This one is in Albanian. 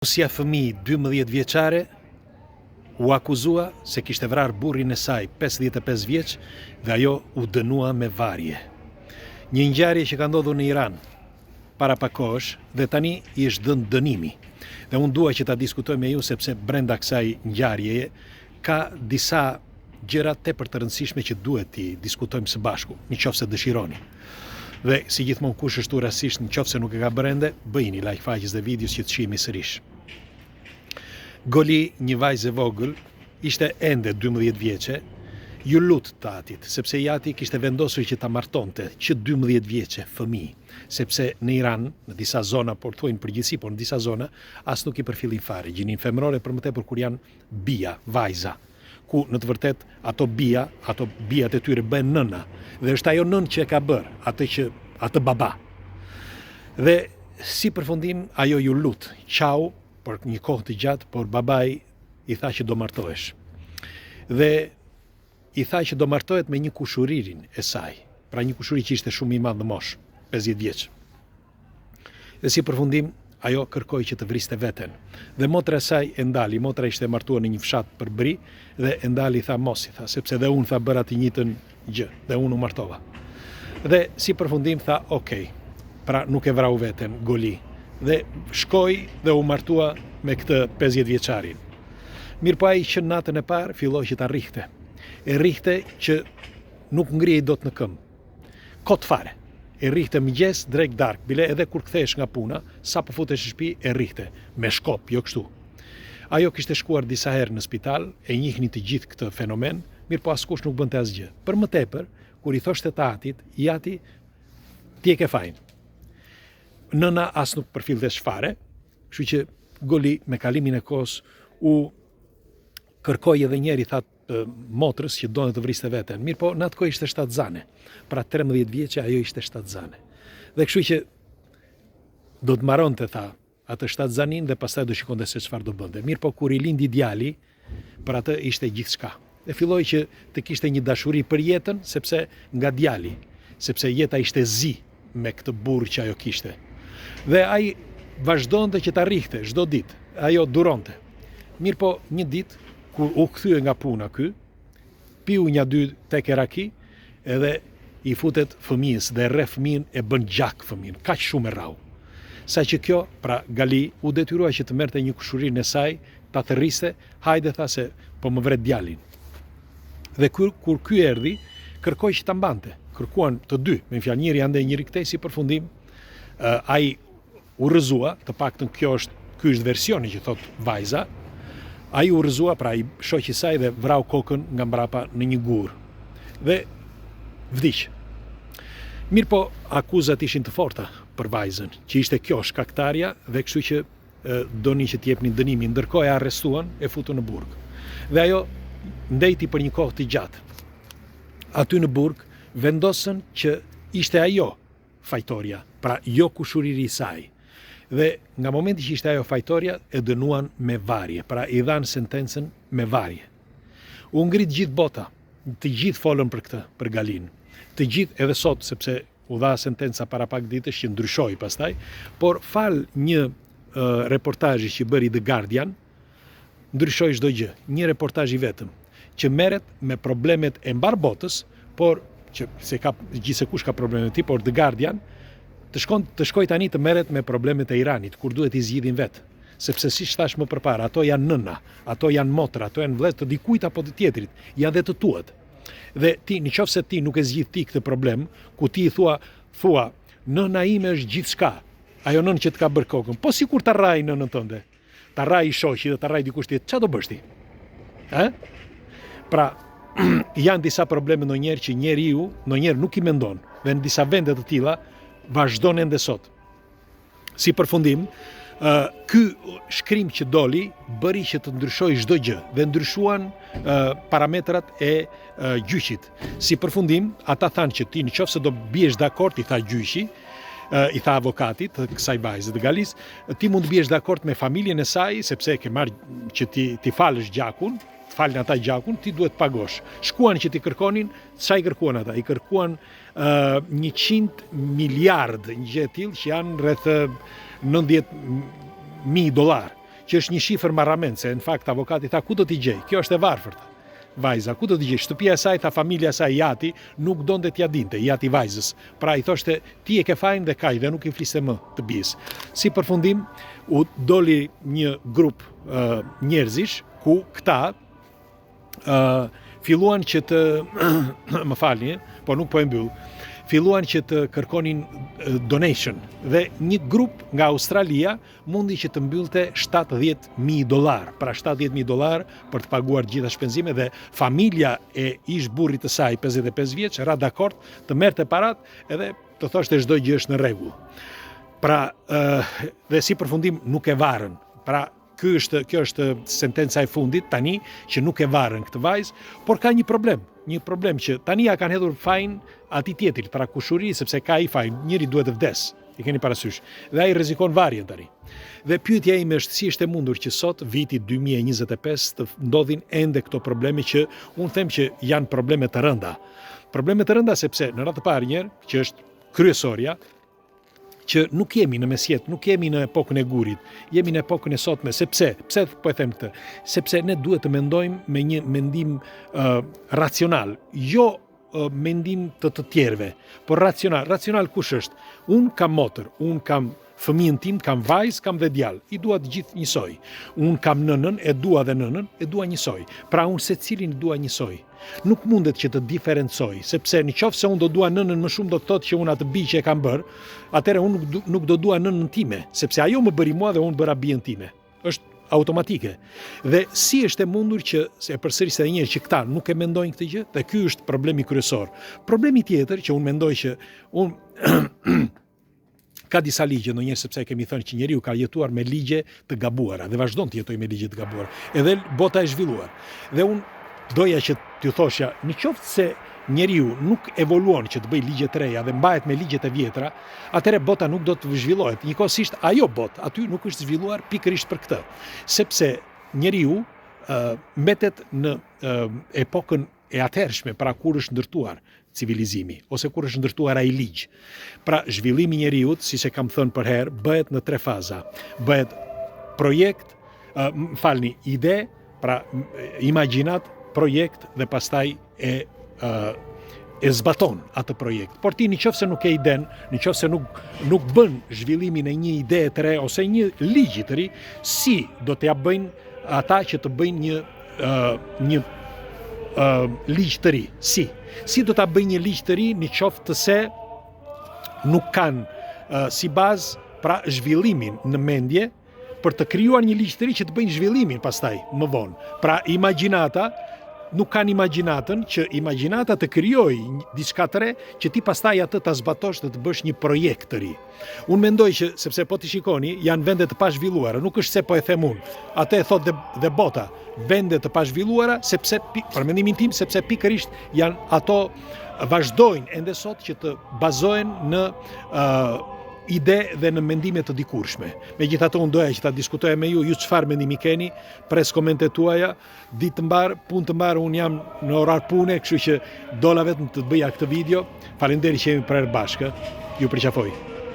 Si fëmijë 12 vjeçare u akuzua se kishte vrarë burrin e saj 55 vjeç dhe ajo u dënua me varje. Një ngjarje që ka ndodhur në Iran para pak kohësh dhe tani i është dhënë dënimi. Dhe unë dua që ta diskutoj me ju sepse brenda kësaj ngjarjeje ka disa gjëra tepër të rëndësishme që duhet t'i diskutojmë së bashku, nëse dëshironi. Dhe si gjithmonë kush është rastisht nëse nuk e ka bërë, bëjini like faqes dhe videos që të shihemi sërish. Goli, një vajzë e vogël, ishte ende 12 vjeçe, ju lut tatit, sepse jati kishte vendosur që ta martonte që 12 vjeçe fëmijë, sepse në Iran, në disa zona, por thuajnë përgjithësi, por në disa zona, as nuk i përfillin fare gjinin femërore, për më tepër kur janë bija, vajza, ku në të vërtet ato bijat e tyre bëhen nëna, dhe është ajo nën që e ka bërë, atë baba. Dhe si përfundim, ajo ju lut, qau, për një kohë të gjatë, por babai i tha që do martohesh. Dhe i tha që do martohet me një kushuririn e saj, pra një kushuri që ishte shumë i madh në moshë, 50 vjeç. Dhe si përfundim, ajo kërkoi që të vriste veten. Dhe motra e saj e ndali, motra ishte martuar në një fshat për bri, dhe e ndali tha mos, i tha, sepse dhe unë tha bëra të njëjtën gjë, dhe unë u martova. Dhe si përfundim tha, okej, pra nuk e vrau veten Goli, dhe shkoi dhe u martua me këtë 50 vjeçarin. Mirë po ai që natën e parë filloi që ta rrihte. E rrihte që nuk ngrihej dot në këmbë. Kot fare. E rrihte mëngjes drejt darkë, bile edhe kur kthehesh nga puna, sa po futesh në shtëpi e rrihte me shkop, jo kështu. Ajo kishte shkuar disa herë në spital, e njihnin të gjithë këtë fenomen, mirë po askush nuk bënte asgjë. Për më tepër, kur i thoshte tatit, jati ti e ke fajin. Nëna as nuk përfillte fare, kështu që Goli me kalimin e kohës u kërkoi edhe njëri, thatë motrës që donte të vriste veten. Mirë po, në atë kohë ishte shtatzane. Pra 13 vjeçe ajo ishte shtatzane. Dhe kështu që do të marronte tha atë shtatzanin dhe pastaj do shikonte se çfarë do bënte. Mirë po, kur i lindi djali, për atë ishte gjithçka. Dhe filloi që të kishte një dashuri për jetën, sepse nga djali, sepse jeta ishte zi me këtë burr që ajo kishte. Dhe ai vazhdonte që ta rrihte çdo ditë. Ajo duronte. Mirë po, një ditë kur u kthye nga puna ky, piu një dy tek raki, edhe i futet fëmijës dhe rre fëmijën e bën gjak fëmijën, kaq shumë e rrau. Sa që kjo, pra Gali u detyrua që të merrte një kushurinë e saj, ta thërriste, hajde tha se po më vret djalin. Dhe kur ky erdhi, kërkoi që ta mbante. Kërkuan të dy, me fjalë njëri ande njëri këtej, si përfundim, ai u rrëzua, të paktën ky është versioni që thot vajza. Ai u rrëzua, pra i shoqi saj dhe vrau kokën nga mbrapa në një gur. Dhe vdiq. Mirë po, akuzat ishin të forta për vajzën, që ishte kjo shkaktarja dhe kështu që doni që t'jepnin dënimin, ndërkohë e arrestuan, e futu në burg. Dhe ajo ndejti për një kohë të gjatë. Aty në burg vendosën që ishte ajo fajtoria, pra jo kushuriri i saj. Dhe nga momenti që ishte ajo fajtoria, e dënuan me varje, pra i dhanë sentencën me varje. U ngrit gjithë bota, të gjithë folën për këtë, për Galin. Të gjithë edhe sot, sepse u dha sentenca para pak ditësh që ndryshoi pastaj, por fal një reportazhi që bëri The Guardian, ndryshoi çdo gjë. Një reportazh i vetëm që merret me problemet e mbar botës, por që se ka gjithsekush ka problemet e tij, por The Guardian të shkoj tani të merret me problemet e Iranit, kur duhet i zgjidhin vetë. Sepse si thash më përpara, ato janë nëna, ato janë motra, ato janë vëllezër të dikujt apo të tjetrit, janë dhe të tuat. Dhe ti, nëse ti nuk e zgjidh ti këtë problem, ku ti i thua, nëna ime është gjithçka, ajo nënë që të ka bërë kokën, po sikur ta rrai nënën tënde, ta rrai shoqi dhe ta rrai dikush tjetër, çfarë do bësh ti? Pra, janë disa probleme ndonjëherë që njeriu ndonjëherë nuk i mendon, dhe në disa vende të tilla vazhdon ende sot. Si përfundim, ky shkrim që doli bëri që të ndryshoj çdo gjë dhe ndryshuan parametrat e gjyqit. Si përfundim, ata thanë që ti nëse do biesh dakord, i tha gjyqi, i tha avokatit të kësaj vajze të Galis, ti mund të biesh dakord me familjen e saj, sepse ke marrë që ti falësh gjakun, të falin ata gjakun, ti duhet pagosh. Shkuan që ti kërkonin, çfarë kërkuan ata? I kërkuan 100 miliard, një gjë e tillë që janë rreth $90.000. që është një shifër marramendse, në fakt avokati tha ku do t'i gjej? Kjo është e varfërta. Vajza, ku do t'i gjej? Shtëpia e saj, tha familja e saj Jati, nuk donte t'ja dinte, Jati vajzës. Pra i thoshte ti e ke fajin dhe kaq dhe nuk i fliste më të bijës. Si përfundim u doli një grup njerëzish ku këta filluan që të më falni, po nuk po e mbyll. Filluan që të kërkonin donation dhe një grup nga Australia mundi që të mbyllte $70,000, pra $70,000 për të paguar gjitha shpenzimet dhe familja e ish burrit të saj 55 vjeç ra dakord të merrte parat edhe të thoshte çdo gjë është në rregull. Pra dhe si përfundim nuk e varën. Pra kjo është sentenca e fundit tani që nuk e varën këtë vajzë, por ka një problem që tani ja kanë hedhur fajin atij tjetrit, pra kushuri sepse ka ai fajin, njëri duhet të vdes, i keni parasysh. Dhe ai rrezikon varjen tani. Dhe pyetja ime është si është e mundur që sot viti 2025 të ndodhin ende këto probleme që unë them që janë probleme të rënda. Probleme të rënda sepse në radhë të parë njëherë, që është kryesorja, që nuk jemi në mesjet, nuk jemi në epokën e gurit, jemi në epokën e sotme, sepse, pse po e them këtë? Sepse ne duhet të mendojmë me një mendim racional, jo mendim të tjerëve, por racional. Racional kush është? Unë kam motër, unë kam fëmijën tim, kam vajzë, kam dhe djalë, i dua të gjithë njësoj. Unë kam nënën, e dua dhe nënën, e dua njësoj. Pra unë secilin dua njësoj. Nuk mundet që të diferencoj, sepse në qoftë se unë do dua nënën më shumë do të thotë që unë atë bi që e kam bërë, atëherë unë nuk do dua nënën time, sepse ajo më bëri mua dhe unë bëra bijën time. Është automatike. Dhe si është e mundur që se përsëris edhe një herë që këta nuk e mendojnë këtë gjë, dhe ky është problemi kryesor. Problemi tjetër që unë mendoj që unë ka disa ligje ndonjëherë sepse kemi thënë që njeriu ka jetuar me ligje të gabuara dhe vazhdon të jetojë me ligje të gabuara. Edhe bota e zhvilluar. Dhe unë doja që t'ju thosha, në qoftë se njeriu nuk evoluon që të bëj ligje të reja dhe mbahet me ligjet e vjetra, atëherë bota nuk do të zhvillohet. Njëkohësisht ajo botë aty nuk është zhvilluar pikërisht për këtë, sepse njeriu mbetet në epokën e atëhershme, pra kur është ndërtuar civilizimi ose kur është ndërtuar ai ligj. Pra zhvillimi i njeriut, siç e kam thënë për herë, bëhet në 3 faza. Bëhet projekt, ide, pra imagjinat, projekt dhe pastaj e zbaton atë projekt. Por ti nëse nuk e iden, nëse nuk bën zhvillimin e një ide të re ose një ligji të ri, si do t'ja bëjnë ata që të bëjnë një ligj të ri? Si do ta bëjnë një ligj të ri nëse se nuk kanë si bazë pra zhvillimin në mendje për të krijuar një ligj të ri që të bëjnë zhvillimin pastaj më vonë. Pra imagjinata nuk kanë imagjinatën, që imagjinata të krijojë diçka të re, që ti pastaj atë ta zbatosh dhe të bësh një projekt të ri. Unë mendoj që, sepse po t'i shikoni, janë vende të pazhvilluara, nuk është se po e them unë, atë e thot dhe bota, vende të pazhvilluara, sepse, për mendimin tim, sepse pikërisht janë ato vazhdojnë ende sot që të bazohen në ide dhe në mendime të dikurshme. Megjithatë unë doja që ta diskutoja me ju çfarë mendimi keni, pres komentet tuaja, ditë të mbar, punë të mbar, unë jam në orar pune, kështu që dola vetëm të bëja këtë video. Faleminderit që jemi prerë bashkë. Ju përqafoj.